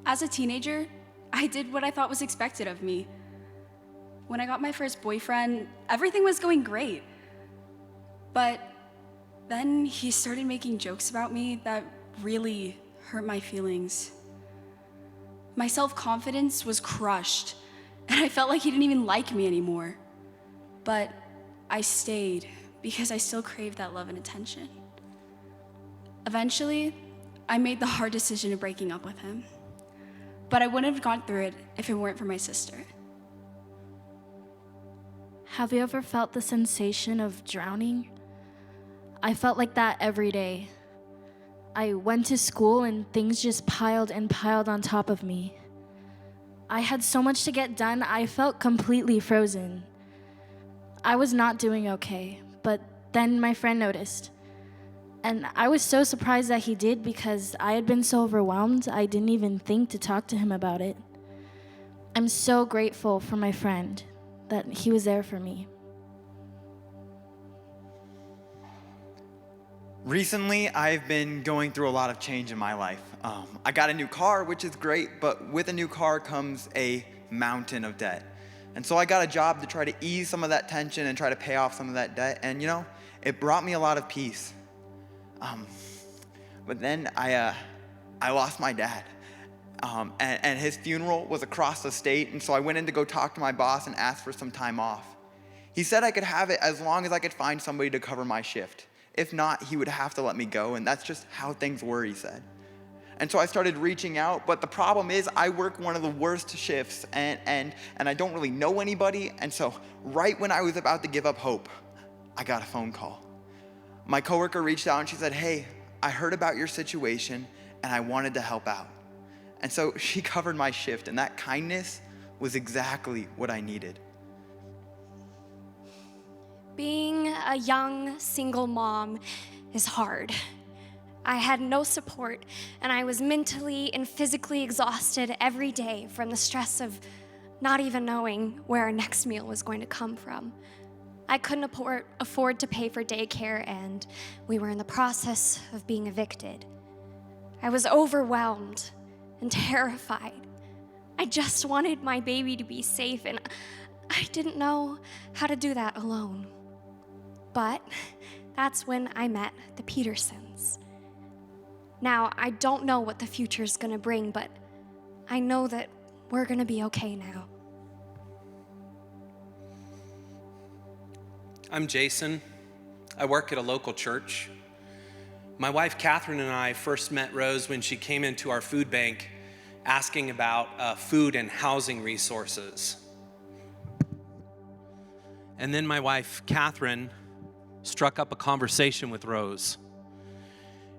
As a teenager, I did what I thought was expected of me. When I got my first boyfriend, everything was going great. But then he started making jokes about me that really hurt my feelings. My self-confidence was crushed, and I felt like he didn't even like me anymore. But I stayed because I still craved that love and attention. Eventually, I made the hard decision of breaking up with him. But I wouldn't have gone through it if it weren't for my sister. Have you ever felt the sensation of drowning? I felt like that every day. I went to school and things just piled and piled on top of me. I had so much to get done, I felt completely frozen. I was not doing okay, but then my friend noticed. And I was so surprised that he did because I had been so overwhelmed, I didn't even think to talk to him about it. I'm so grateful for my friend, that he was there for me. Recently, I've been going through a lot of change in my life. I got a new car, which is great, but with a new car comes a mountain of debt. And so I got a job to try to ease some of that tension and try to pay off some of that debt. And it brought me a lot of peace. But then I lost my dad. And his funeral was across the state, and so I went in to go talk to my boss and ask for some time off. He said I could have it as long as I could find somebody to cover my shift. If not, he would have to let me go, and that's just how things were, he said. And so I started reaching out, but the problem is I work one of the worst shifts, and I don't really know anybody, and so right when I was about to give up hope, I got a phone call. My coworker reached out and she said, "Hey, I heard about your situation, and I wanted to help out." And so she covered my shift, and that kindness was exactly what I needed. Being a young single mom is hard. I had no support, and I was mentally and physically exhausted every day from the stress of not even knowing where our next meal was going to come from. I couldn't afford to pay for daycare, and we were in the process of being evicted. I was overwhelmed and terrified. I just wanted my baby to be safe, and I didn't know how to do that alone. But that's when I met the Petersons. Now, I don't know what the future's gonna bring, but I know that we're gonna be okay now. I'm Jason. I work at a local church. My wife, Catherine, and I first met Rose when she came into our food bank asking about food and housing resources. And then my wife, Catherine, struck up a conversation with Rose.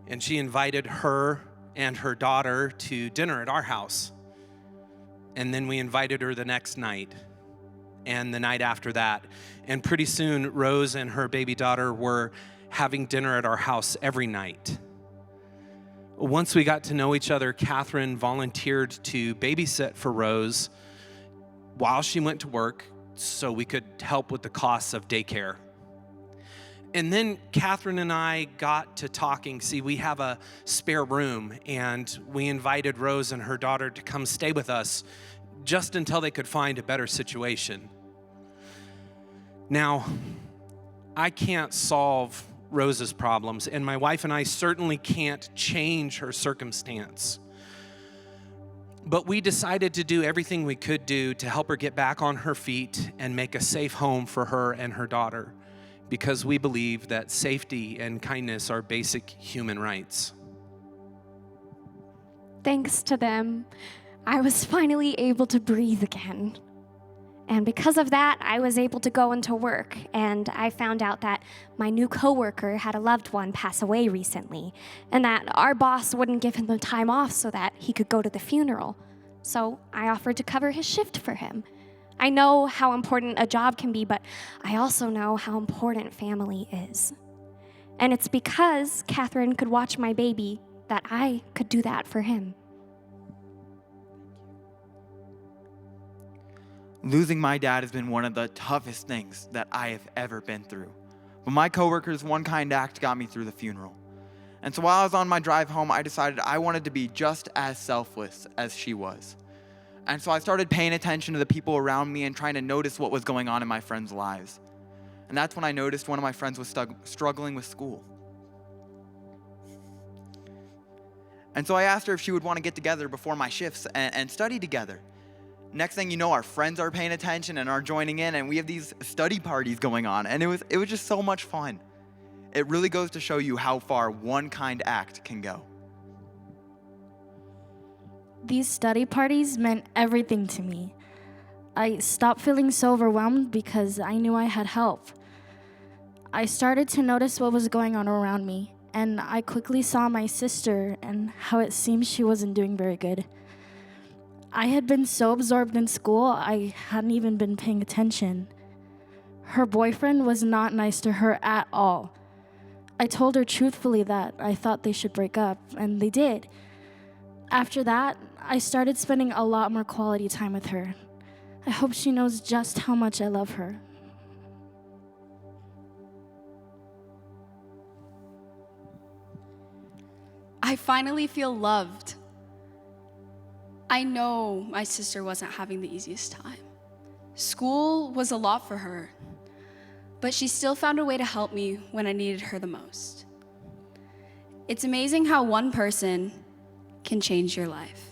And she invited her and her daughter to dinner at our house. And then we invited her the next night and the night after that. And pretty soon, Rose and her baby daughter were having dinner at our house every night. Once we got to know each other, Catherine volunteered to babysit for Rose while she went to work so we could help with the costs of daycare. And then Catherine and I got to talking. See, we have a spare room, and we invited Rose and her daughter to come stay with us just until they could find a better situation. Now, I can't solve Rose's problems, and my wife and I certainly can't change her circumstance. But we decided to do everything we could do to help her get back on her feet and make a safe home for her and her daughter, because we believe that safety and kindness are basic human rights. Thanks to them, I was finally able to breathe again. And because of that, I was able to go into work, and I found out that my new coworker had a loved one pass away recently, and that our boss wouldn't give him the time off so that he could go to the funeral. So I offered to cover his shift for him. I know how important a job can be, but I also know how important family is. And it's because Catherine could watch my baby that I could do that for him. Losing my dad has been one of the toughest things that I have ever been through. But my coworker's one kind act got me through the funeral. And so while I was on my drive home, I decided I wanted to be just as selfless as she was. And so I started paying attention to the people around me and trying to notice what was going on in my friends' lives. And that's when I noticed one of my friends was struggling with school. And so I asked her if she would want to get together before my shifts and study together. Next thing you know, our friends are paying attention and are joining in, and we have these study parties going on. And it was just so much fun. It really goes to show you how far one kind act can go. These study parties meant everything to me. I stopped feeling so overwhelmed because I knew I had help. I started to notice what was going on around me, and I quickly saw my sister and how it seemed she wasn't doing very good. I had been so absorbed in school, I hadn't even been paying attention. Her boyfriend was not nice to her at all. I told her truthfully that I thought they should break up, and they did. After that, I started spending a lot more quality time with her. I hope she knows just how much I love her. I finally feel loved. I know my sister wasn't having the easiest time. School was a lot for her, but she still found a way to help me when I needed her the most. It's amazing how one person can change your life.